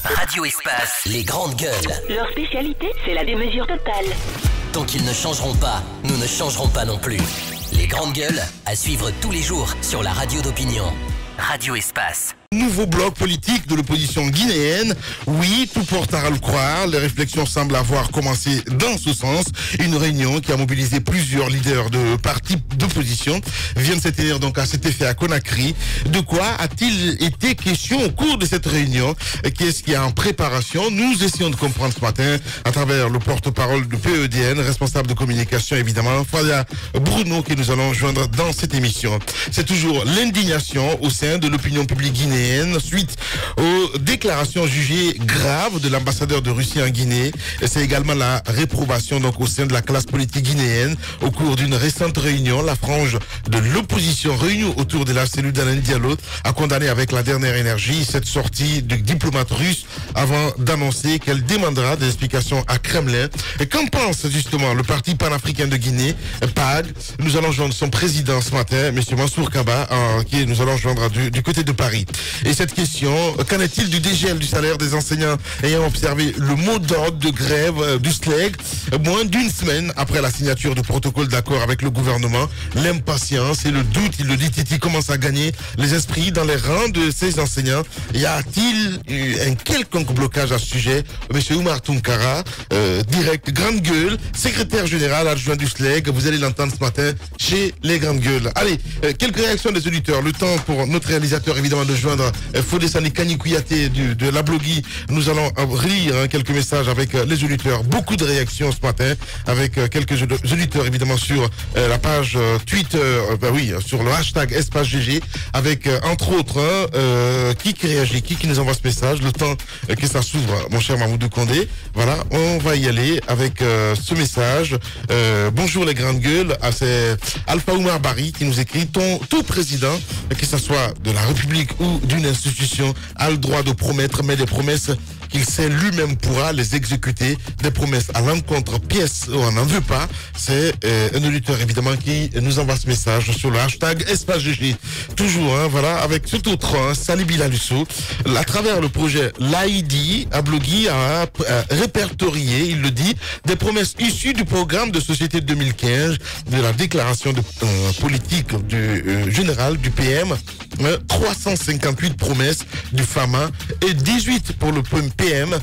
Radio Espace, les grandes gueules. Leur spécialité, c'est la démesure totale. Tant qu'ils ne changeront pas, nous ne changerons pas non plus. Les grandes gueules, à suivre tous les jours sur la radio d'opinion. Radio Espace. Nouveau bloc politique de l'opposition guinéenne. Oui, tout porte à le croire. Les réflexions semblent avoir commencé dans ce sens. Une réunion qui a mobilisé plusieurs leaders de partis d'opposition vient de se tenir donc à cet effet à Conakry. De quoi a-t-il été question au cours de cette réunion? Qu'est-ce qui est en préparation? Nous essayons de comprendre ce matin à travers le porte-parole de PEDN, responsable de communication évidemment, Fabia Bruno, que nous allons joindre dans cette émission. C'est toujours l'indignation au sein de l'opinion publique guinéenne suite aux déclarations jugées graves de l'ambassadeur de Russie en Guinée. C'est également la réprobation donc au sein de la classe politique guinéenne. Au cours d'une récente réunion, la frange de l'opposition réunie autour de la cellule d'Alain Diallo a condamné avec la dernière énergie cette sortie du diplomate russe avant d'annoncer qu'elle demandera des explications à Kremlin. Et qu'en pense justement le parti panafricain de Guinée, PAG? Nous allons joindre son président ce matin, M. Mansour Kaba, qui nous allons joindre du côté de Paris. Et cette question, qu'en est-il du dégel du salaire des enseignants ayant observé le mot d'ordre de grève du SLEG moins d'une semaine après la signature du protocole d'accord avec le gouvernement? L'impatience et le doute, il le dit Titi, commence à gagner les esprits dans les rangs de ces enseignants. Y a-t-il un quelconque blocage à ce sujet? Monsieur Oumar Tounkara, direct Grande Gueule, secrétaire général adjoint du SLEG, vous allez l'entendre ce matin chez les Grandes Gueules. Allez, quelques réactions des auditeurs. Le temps pour notre réalisateur évidemment de joindre Fodessani Kouyaté de la Blogui. Nous allons lire quelques messages avec les auditeurs. Beaucoup de réactions ce matin avec quelques auditeurs évidemment sur la page Twitter, sur le hashtag Espace GG avec entre autres qui réagit, qui nous envoie ce message. Le temps que ça s'ouvre, mon cher Mamoudou Condé. Voilà, on va y aller avec ce message. Bonjour les grandes gueules. C'est Alpha Oumar Barry qui nous écrit: tout président, que ce soit de la République ou d'une institution, a le droit de promettre, mais des promesses qu'il sait lui-même pourra les exécuter. Des promesses à l'encontre, pièce où on n'en veut pas. C'est un auditeur évidemment qui nous envoie ce message sur le hashtag Espace GG. Toujours, voilà, avec tout autre, Sali Bilalusso, à travers le projet l'AID, Ablogui a répertorié, il le dit, des promesses issues du programme de société 2015, de la déclaration de politique du général du PM, 358 promesses du FAMA et 18 pour le PM.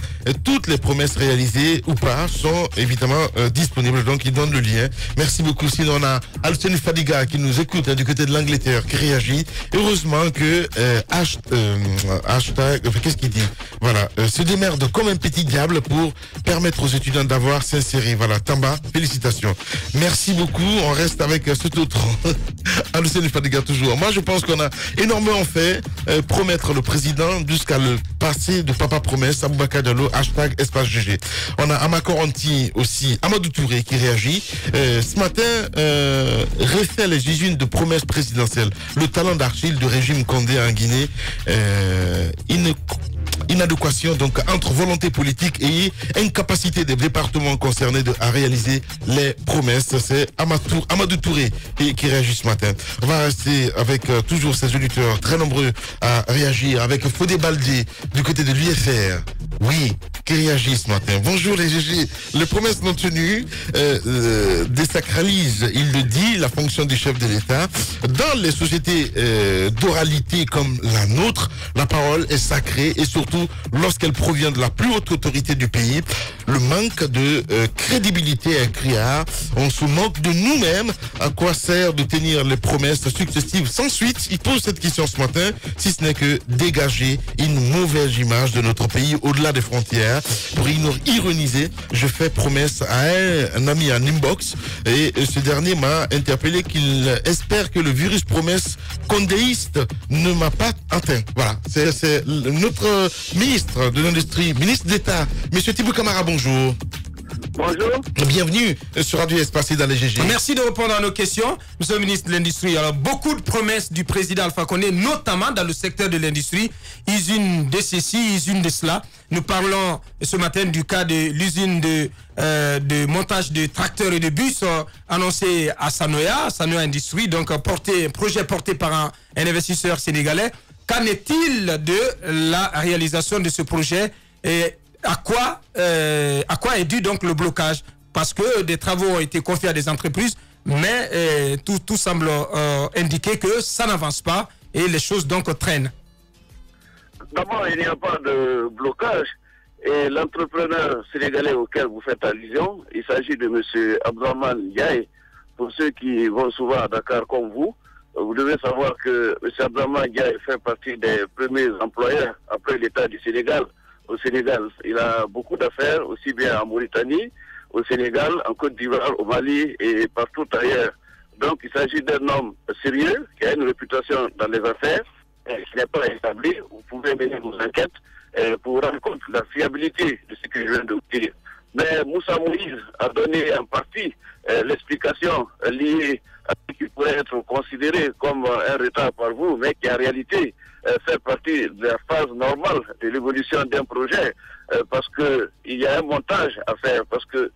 Toutes les promesses réalisées ou pas sont évidemment disponibles, donc il donne le lien. Merci beaucoup. Sinon on a Alceni Fadiga qui nous écoute du côté de l'Angleterre, qui réagit. Heureusement que hashtag, qu'est-ce qu'il dit? Voilà, se démerde comme un petit diable pour permettre aux étudiants d'avoir s'inséré. Voilà, Tamba, félicitations. Merci beaucoup. On reste avec cet autre Alceni Fadiga toujours. Moi je pense qu'on a énormément fait promettre le président jusqu'à le passer de papa promesse. Aboubakar Diallo, hashtag Espace GG. On a Amakoranti aussi, Amadou Touré qui réagit. Ce matin, refait les usines de promesses présidentielles. Le talent d'Archil du régime Condé en Guinée, inadéquation donc entre volonté politique et incapacité des départements concernés à réaliser les promesses. C'est Amadou Touré qui réagit ce matin. On va rester avec toujours ces auditeurs très nombreux à réagir avec Fodé Baldé du côté de l'UFR. Oui, qui réagit ce matin. Bonjour les GG. Les promesses non tenues désacralisent, il le dit, la fonction du chef de l'État. Dans les sociétés d'oralité comme la nôtre, la parole est sacrée et surtout lorsqu'elle provient de la plus haute autorité du pays. Le manque de crédibilité est criard. On se moque de nous-mêmes. À quoi sert de tenir les promesses successives sans suite? Il pose cette question ce matin, si ce n'est que dégager une mauvaise image de notre pays au-delà des frontières. Pour ironiser, je fais promesse à un ami en inbox et ce dernier m'a interpellé qu'il espère que le virus promesse condéiste ne m'a pas atteint. Voilà, c'est notre ministre de l'Industrie, ministre d'État, Monsieur Thibou Camara, bonjour. Bonjour. Bienvenue sur Radio Espace dans les GG. Merci de répondre à nos questions, Monsieur le ministre de l'Industrie. Alors, beaucoup de promesses du président Alpha Condé, notamment dans le secteur de l'industrie. Usine de ceci, usine de cela. Nous parlons ce matin du cas de l'usine de montage de tracteurs et de bus annoncé à Sanoya Industrie, donc projet porté par un investisseur sénégalais. Qu'en est-il de la réalisation de ce projet et à quoi est dû donc le blocage? Parce que des travaux ont été confiés à des entreprises, mais tout semble indiquer que ça n'avance pas et les choses donc traînent. D'abord, il n'y a pas de blocage. Et l'entrepreneur sénégalais auquel vous faites allusion, il s'agit de M. Abdraman Ndiaye. Pour ceux qui vont souvent à Dakar comme vous devez savoir que M. Abdraman Ndiaye fait partie des premiers employeurs après l'État du Sénégal. Au Sénégal, il a beaucoup d'affaires, aussi bien en Mauritanie, au Sénégal, en Côte d'Ivoire, au Mali et partout ailleurs. Donc il s'agit d'un homme sérieux qui a une réputation dans les affaires, qui n'est pas établi. Vous pouvez mener vos enquêtes pour rendre compte de la fiabilité de ce que je viens de vous dire. Mais Moussa Moïse a donné en partie l'explication liée à ce qui pourrait être considéré comme un retard par vous, mais qui en réalité fait partie de la phase normale de l'évolution d'un projet, parce qu'il y a un montage à faire, parce que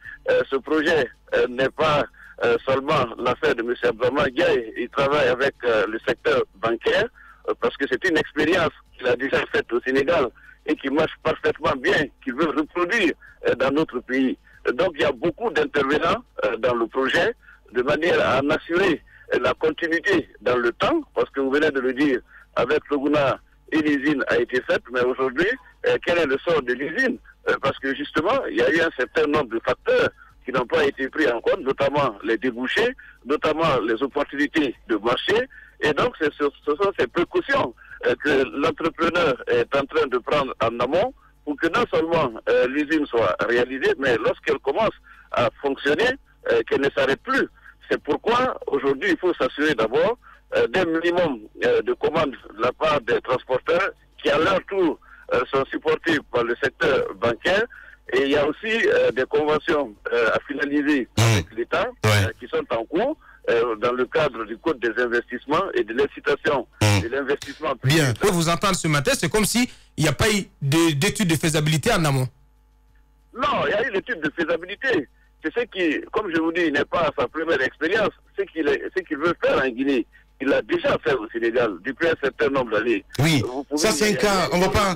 ce projet n'est pas seulement l'affaire de M. Abdraman Ndiaye. Il travaille avec le secteur bancaire, parce que c'est une expérience qu'il a déjà faite au Sénégal et qui marche parfaitement bien, qu'il veut reproduire dans notre pays. Donc il y a beaucoup d'intervenants dans le projet, de manière à en assurer la continuité dans le temps, parce que vous venez de le dire, avec Loguna, une usine a été faite, mais aujourd'hui, quel est le sort de l'usine? Parce que justement, il y a eu un certain nombre de facteurs qui n'ont pas été pris en compte, notamment les débouchés, notamment les opportunités de marché, et donc ce sont ces précautions que l'entrepreneur est en train de prendre en amont pour que non seulement l'usine soit réalisée, mais lorsqu'elle commence à fonctionner, qu'elle ne s'arrête plus. C'est pourquoi aujourd'hui il faut s'assurer d'abord d'un minimum de commandes de la part des transporteurs qui à leur tour sont supportés par le secteur bancaire. Et il y a aussi des conventions à finaliser avec l'État qui sont en cours dans le cadre du Code des investissements et de l'incitation de l'investissement privé. Bien, pour vous entendre ce matin, c'est comme s'il n'y a pas eu d'étude de faisabilité en amont. Non, il y a eu l'étude de faisabilité. C'est ce qui, comme je vous dis, n'est pas sa première expérience. Ce qu'il veut faire en Guinée, il l'a déjà fait au Sénégal depuis un certain nombre d'années. Oui, ça c'est un cas, on va pas...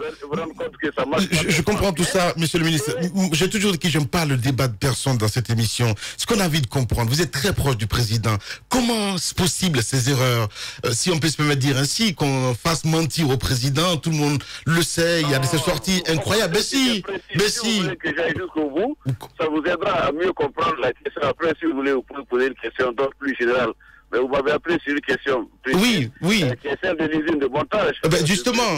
Je comprends tout ça, monsieur le ministre. J'ai toujours dit que j'aime pas le débat de personnes dans cette émission. Ce qu'on a envie de comprendre, vous êtes très proche du président. Comment c'est possible ces erreurs, si on peut se permettre de dire ainsi, qu'on fasse mentir au président, tout le monde le sait, il y a des sorties incroyables. Mais si, si vous voulez que j'aille jusqu'au bout, ça vous aidera à mieux comprendre la question. Après, si vous voulez, vous pouvez poser une question d'autre plus générale. Mais vous m'avez appelé sur une question précise, oui. Qui est celle de l'usine de montage. Justement,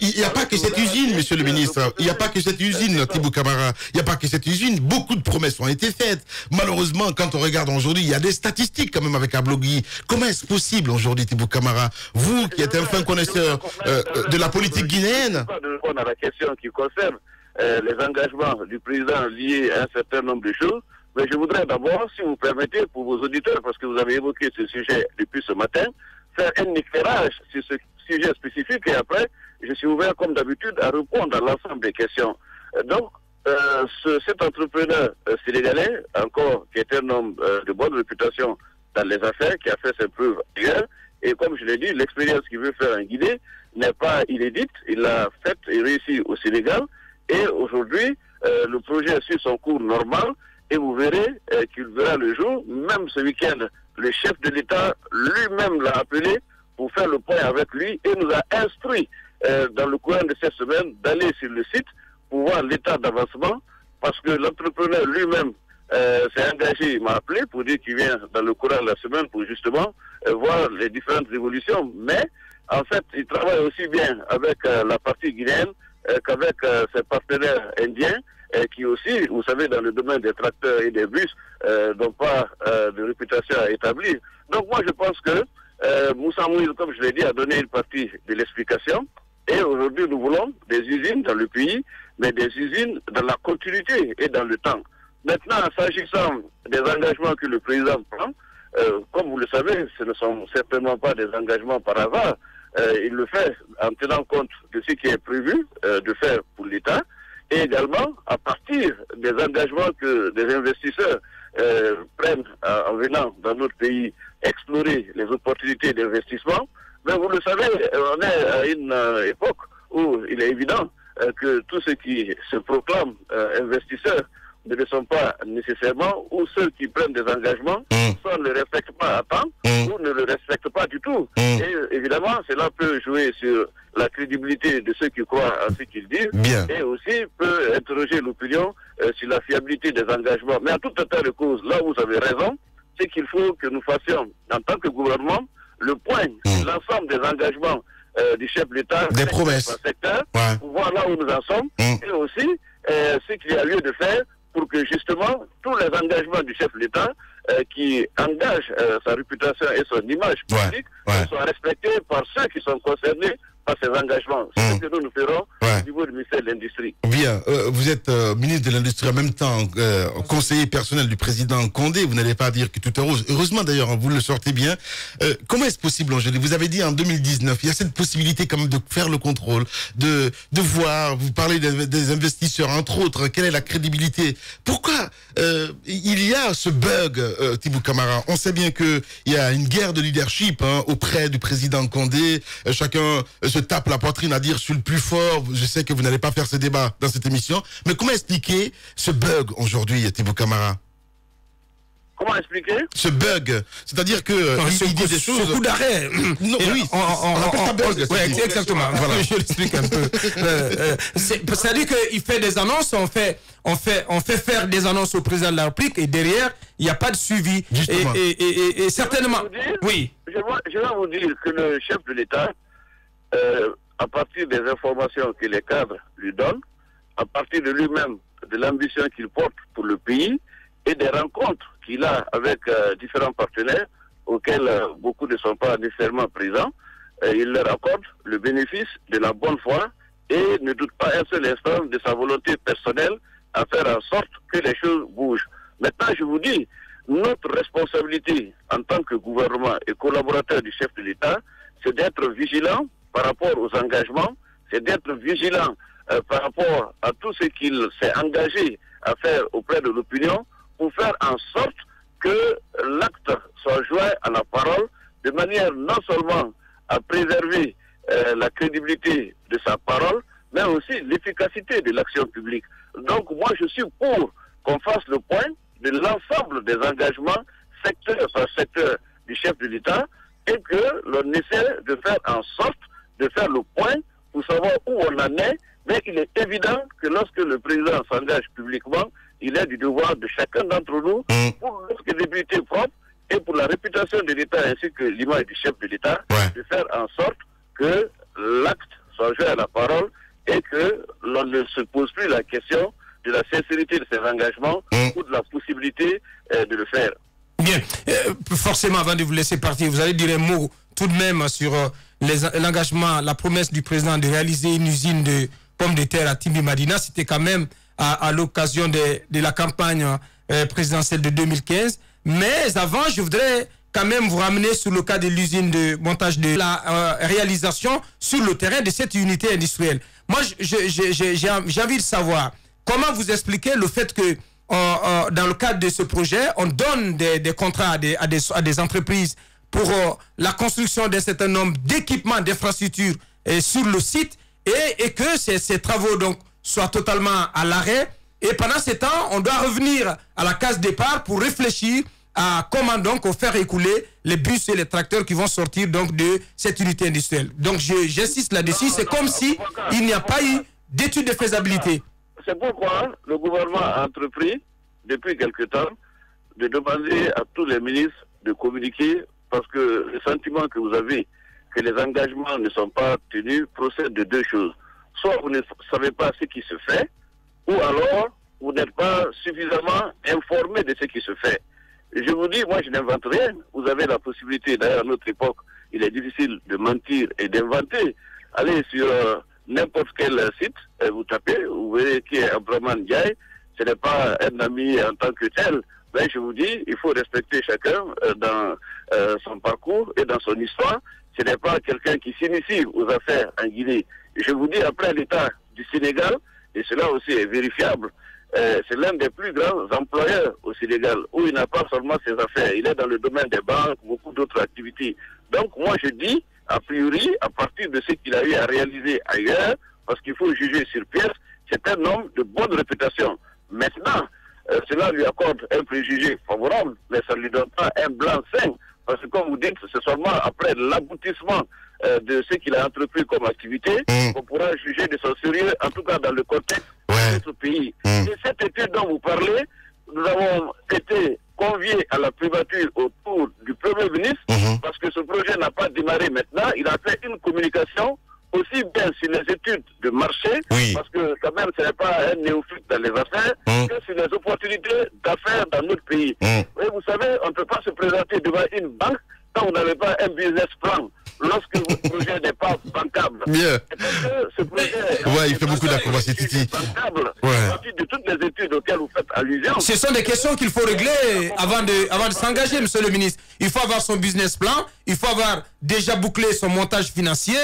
il n'y a pas que cette usine, monsieur le ministre. Il n'y a pas que cette usine, Tibou Camara. Il n'y a pas que cette usine. Beaucoup de promesses ont été faites. Malheureusement, quand on regarde aujourd'hui, il y a des statistiques quand même avec Ablogui. Comment est-ce possible aujourd'hui, Tibou Camara, vous qui êtes un fin connaisseur de la politique guinéenne? Je ne peux pas répondre à la question qui concerne les engagements du président liés à un certain nombre de choses. Mais je voudrais d'abord, si vous permettez, pour vos auditeurs, parce que vous avez évoqué ce sujet depuis ce matin, faire un éclairage sur ce sujet spécifique et après, je suis ouvert comme d'habitude à répondre à l'ensemble des questions. Donc, cet entrepreneur sénégalais, encore, qui est un homme de bonne réputation dans les affaires, qui a fait ses preuves ailleurs, et comme je l'ai dit, l'expérience qu'il veut faire en Guinée n'est pas inédite, il l'a faite et réussi au Sénégal, et aujourd'hui, le projet suit son cours normal. Et vous verrez qu'il verra le jour. Même ce week-end, le chef de l'État lui-même l'a appelé pour faire le point avec lui et nous a instruit dans le courant de cette semaine d'aller sur le site pour voir l'état d'avancement parce que l'entrepreneur lui-même s'est engagé, il m'a appelé pour dire qu'il vient dans le courant de la semaine pour justement voir les différentes évolutions. Mais en fait, il travaille aussi bien avec la partie guinéenne qu'avec ses partenaires indiens. Qui aussi, vous savez, dans le domaine des tracteurs et des bus, n'ont pas de réputation à établir. Donc moi, je pense que Moussa Moïse, comme je l'ai dit, a donné une partie de l'explication. Et aujourd'hui, nous voulons des usines dans le pays, mais des usines dans la continuité et dans le temps. Maintenant, s'agissant des engagements que le président prend, comme vous le savez, ce ne sont certainement pas des engagements par hasard. Il le fait en tenant compte de ce qui est prévu de faire pour l'État. Et également à partir des engagements que des investisseurs prennent en venant dans notre pays explorer les opportunités d'investissement, mais vous le savez, on est à une époque où il est évident que tous ceux qui se proclament investisseurs ne le sont pas nécessairement, ou ceux qui prennent des engagements, soit ne le respectent pas à temps, ou ne le respectent pas du tout. Et évidemment, cela peut jouer sur la crédibilité de ceux qui croient à ce qu'ils disent, et aussi peut interroger l'opinion sur la fiabilité des engagements. Mais en tout état de cause, là où vous avez raison, c'est qu'il faut que nous fassions, en tant que gouvernement, le point sur l'ensemble des engagements du chef de l'État, des promesses, secteur, pour voir là où nous en sommes, et aussi ce qu'il y a lieu de faire pour que justement tous les engagements du chef de l'État qui engagent sa réputation et son image publique soient respectés par ceux qui sont concernés par ces engagements. C'est ce que nous ferons au niveau du ministère de l'Industrie. Bien, vous êtes ministre de l'Industrie en même temps, conseiller personnel du président Condé. Vous n'allez pas dire que tout est rose. Heureusement d'ailleurs, vous le sortez bien. Comment est-ce possible, Angélique? Vous avez dit en 2019, il y a cette possibilité quand même de faire le contrôle, de voir, vous parlez des investisseurs, entre autres, quelle est la crédibilité? Pourquoi il y a ce bug, Thibaut Camara? On sait bien qu'il y a une guerre de leadership auprès du président Condé. Chacun se tape la poitrine à dire je suis le plus fort. Je sais que vous n'allez pas faire ce débat dans cette émission, mais comment expliquer ce bug aujourd'hui, Thibaut Camara? Comment expliquer ce bug? C'est-à-dire que il dit des choses. Ce coup d'arrêt. Non, oui, on appelle ça bug. Ouais, exactement. Voilà, je l'explique un peu. C'est-à-dire qu'il fait des annonces, on fait faire des annonces au président de la République et derrière il n'y a pas de suivi. Et certainement. Oui. Je vais vous dire que le chef de l'État, à partir des informations que les cadres lui donnent, à partir de lui-même, de l'ambition qu'il porte pour le pays et des rencontres qu'il a avec différents partenaires auxquels beaucoup ne sont pas nécessairement présents, il leur accorde le bénéfice de la bonne foi et ne doute pas un seul instant de sa volonté personnelle à faire en sorte que les choses bougent. Maintenant, je vous dis, notre responsabilité en tant que gouvernement et collaborateur du chef de l'État, c'est d'être vigilant par rapport aux engagements, c'est d'être vigilant par rapport à tout ce qu'il s'est engagé à faire auprès de l'opinion pour faire en sorte que l'acte soit joint à la parole de manière non seulement à préserver la crédibilité de sa parole, mais aussi l'efficacité de l'action publique. Donc moi je suis pour qu'on fasse le point de l'ensemble des engagements secteur par secteur du chef de l'État et que l'on essaie de faire en sorte de faire le point pour savoir où on en est, mais il est évident que lorsque le président s'engage publiquement, il est du devoir de chacun d'entre nous, pour notre crédibilité propre et pour la réputation de l'État ainsi que l'image du chef de l'État, de faire en sorte que l'acte soit joué à la parole et que l'on ne se pose plus la question de la sincérité de ses engagements ou de la possibilité de le faire. Bien, forcément, avant de vous laisser partir, vous allez dire un mot tout de même sur l'engagement, la promesse du président de réaliser une usine de pommes de terre à Timbi Madina. C'était quand même à l'occasion de la campagne présidentielle de 2015. Mais avant, je voudrais quand même vous ramener sur le cas de l'usine de montage de la réalisation sur le terrain de cette unité industrielle. Moi, j'ai envie de savoir comment vous expliquez le fait que dans le cadre de ce projet, on donne des contrats à des entreprises pour la construction d'un certain nombre d'équipements, d'infrastructures sur le site et que ces travaux donc soient totalement à l'arrêt. Et pendant ce temps, on doit revenir à la case départ pour réfléchir à comment donc faire écouler les bus et les tracteurs qui vont sortir donc de cette unité industrielle. Donc j'insiste là-dessus, c'est comme si il n'y a pas eu d'étude de faisabilité. C'est pourquoi le gouvernement a entrepris, depuis quelque temps, de demander à tous les ministres de communiquer, parce que le sentiment que vous avez que les engagements ne sont pas tenus procède de deux choses. Soit vous ne savez pas ce qui se fait, ou alors vous n'êtes pas suffisamment informé de ce qui se fait. Je vous dis, moi je n'invente rien. Vous avez la possibilité, d'ailleurs à notre époque, il est difficile de mentir et d'inventer. Allez sur n'importe quel site, vous tapez, vous verrez qui est Abdraman Ndiaye. Ce n'est pas un ami en tant que tel. Mais je vous dis, il faut respecter chacun dans son parcours et dans son histoire. Ce n'est pas quelqu'un qui s'initie aux affaires en Guinée. Je vous dis, après l'État du Sénégal, et cela aussi est vérifiable, c'est l'un des plus grands employeurs au Sénégal, où il n'a pas seulement ses affaires, il est dans le domaine des banques, beaucoup d'autres activités. Donc moi je dis a priori, à partir de ce qu'il a eu à réaliser ailleurs, parce qu'il faut juger sur pièce, c'est un homme de bonne réputation. Maintenant, cela lui accorde un préjugé favorable, mais ça ne lui donne pas un blanc-seing, parce que comme vous dites, c'est seulement après l'aboutissement de ce qu'il a entrepris comme activité qu'on pourra juger de son sérieux, en tout cas dans le contexte de notre pays. Et cette étude dont vous parlez, nous avons été conviés à la primature autour du Premier ministre, parce que ce projet n'a pas démarré maintenant. Il a fait une communication aussi bien sur les études de marché, parce que quand même ce n'est pas un néophyte dans les affaires, que sur les opportunités d'affaires dans notre pays. Et vous savez, on ne peut pas se présenter devant une banque quand vous n'avez pas un business plan, lorsque votre projet n'est pas bancable. Bien. Parce que ce projet il fait beaucoup d'acrobatie, Titi. Bancable, à partir de toutes les études auxquelles vous faites allusion. Ce sont des questions qu'il faut régler avant de s'engager, monsieur le ministre. Il faut avoir son business plan, il faut avoir déjà bouclé son montage financier.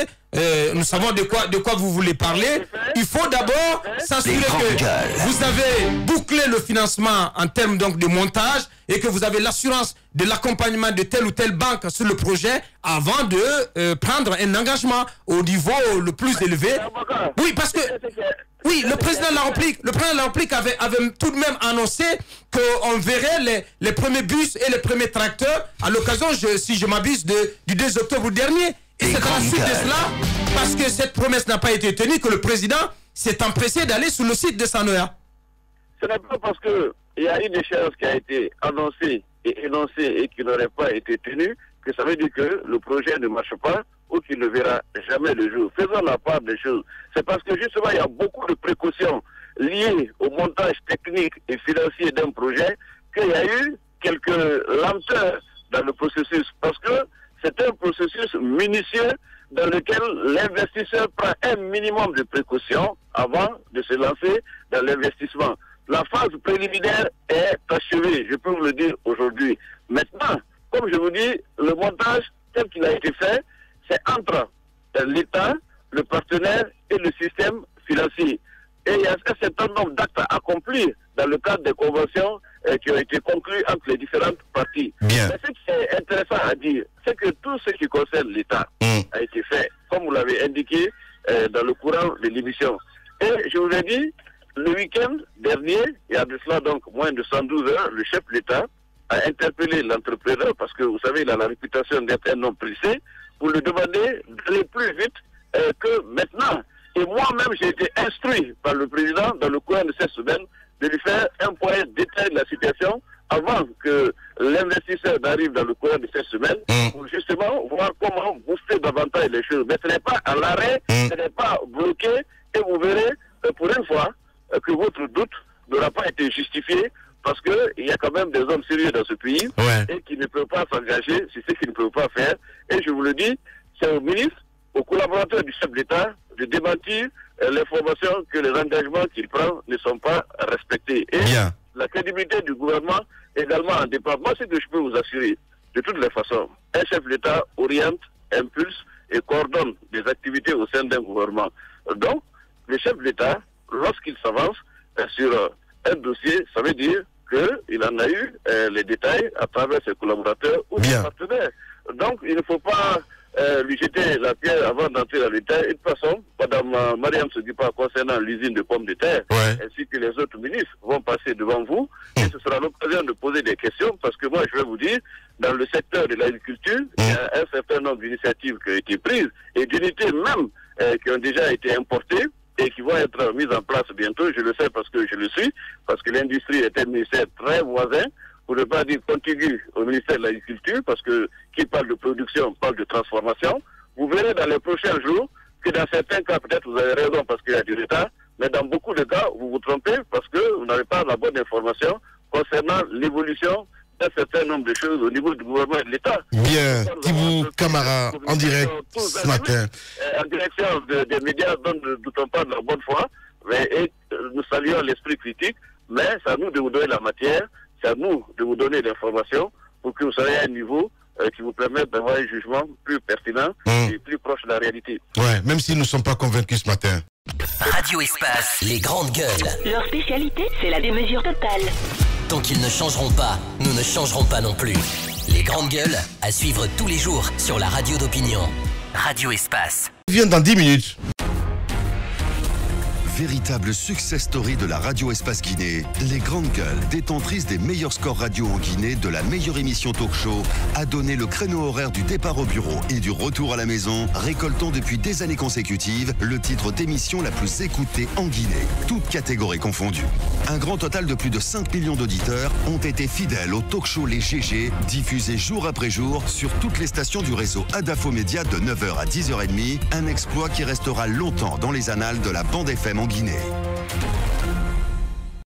Nous savons de quoi vous voulez parler. Il faut d'abord s'assurer que vous avez bouclé le financement en termes donc de montage et que vous avez l'assurance de l'accompagnement de telle ou telle banque sur le projet avant de prendre un engagement au niveau le plus élevé. Oui, parce que le président de la République avait tout de même annoncé qu'on verrait les premiers bus et les premiers tracteurs à l'occasion, si je m'abuse, du 2 octobre dernier. Et c'est à la suite de cela, parce que cette promesse n'a pas été tenue, que le président s'est empressé d'aller sur le site de Sanoya. Ce n'est pas parce qu'il y a une échéance qui a été annoncée et énoncée et qui n'aurait pas été tenue que ça veut dire que le projet ne marche pas ou qu'il ne verra jamais le jour. Faisons la part des choses. C'est parce que justement il y a beaucoup de précautions liées au montage technique et financier d'un projet qu'il y a eu quelques lenteurs dans le processus. Parce que c'est un processus minutieux dans lequel l'investisseur prend un minimum de précautions avant de se lancer dans l'investissement. La phase préliminaire est achevée, je peux vous le dire aujourd'hui. Maintenant, comme je vous dis, le montage tel qu'il a été fait, c'est entre l'État, le partenaire et le système financier. Et il y a un certain nombre d'actes à accomplir dans le cadre des conventions qui ont été conclues entre les différentes parties. Bien. Mais ce qui est intéressant à dire, c'est que tout ce qui concerne l'État a été fait, comme vous l'avez indiqué dans le courant de l'émission. Et je vous ai dit, le week-end dernier, il y a de cela donc moins de 112 heures, le chef de l'État a interpellé l'entrepreneur, parce que vous savez, il a la réputation d'être un homme pressé, pour lui demander d'aller plus vite que maintenant. Et moi-même, j'ai été instruit par le président dans le courant de cette semaine de lui faire un point détail de la situation avant que l'investisseur n'arrive dans le courant de cette semaine pour justement voir comment booster davantage les choses. Mais ce n'est pas à l'arrêt, ce n'est pas bloqué et vous verrez pour une fois que votre doute n'aura pas été justifié parce qu'il y a quand même des hommes sérieux dans ce pays et qui ne peuvent pas s'engager sur ce qu'ils ne peuvent pas faire. Et je vous le dis, c'est au ministre, aux collaborateurs du chef d'État de démentir l'information que les engagements qu'il prend ne sont pas respectés. Et la crédibilité du gouvernement également en dépend. Moi, ce que je peux vous assurer, de toutes les façons, un chef d'État oriente, impulse et coordonne des activités au sein d'un gouvernement. Donc, le chef d'État, lorsqu'il s'avance sur un dossier, ça veut dire qu'il en a eu les détails à travers ses collaborateurs ou ses partenaires. Donc, il ne faut pas lui jeter la pierre avant d'entrer dans le détail. Et de toute façon, Mme Mariam Seguipa concernant l'usine de pommes de terre, ainsi que les autres ministres vont passer devant vous et ce sera l'occasion de poser des questions parce que moi je vais vous dire, dans le secteur de l'agriculture, il y a un certain nombre d'initiatives qui ont été prises et d'unités même qui ont déjà été importées et qui vont être mises en place bientôt. Je le sais parce que je le suis, parce que l'industrie est un ministère très voisin, pour ne pas dire contigu au ministère de l'Agriculture, parce que qui parle de production parle de transformation. Vous verrez dans les prochains jours que dans certains cas, peut-être vous avez raison parce qu'il y a du retard, mais dans beaucoup de cas, vous vous trompez parce que vous n'avez pas la bonne information concernant l'évolution d'un certain nombre de choses au niveau du gouvernement et de l'État. Bien, Thibou Camara, en direct ce matin. En direction des médias dont ne doutons pas de la bonne foi, et nous saluons l'esprit critique, mais c'est à nous de vous donner la matière, c'est à nous de vous donner l'information pour que vous soyez à un niveau qui vous permette d'avoir un jugement plus pertinent et plus proche de la réalité. Ouais, même si nous ne sommes pas convaincus ce matin. Radio Espace, les grandes gueules. Leur spécialité, c'est la démesure totale. Tant qu'ils ne changeront pas, nous ne changerons pas non plus. Les grandes gueules, à suivre tous les jours sur la radio d'opinion. Radio Espace. Vient dans 10 minutes. Véritable success story de la radio Espace Guinée, les grandes gueules, détentrices des meilleurs scores radio en Guinée, de la meilleure émission talk show, a donné le créneau horaire du départ au bureau et du retour à la maison, récoltant depuis des années consécutives le titre d'émission la plus écoutée en Guinée, toutes catégories confondues. Un grand total de plus de 5 millions d'auditeurs ont été fidèles au talk show Les GG, diffusé jour après jour sur toutes les stations du réseau Adafo Média de 9h à 10h30, un exploit qui restera longtemps dans les annales de la bande FM en Guinée.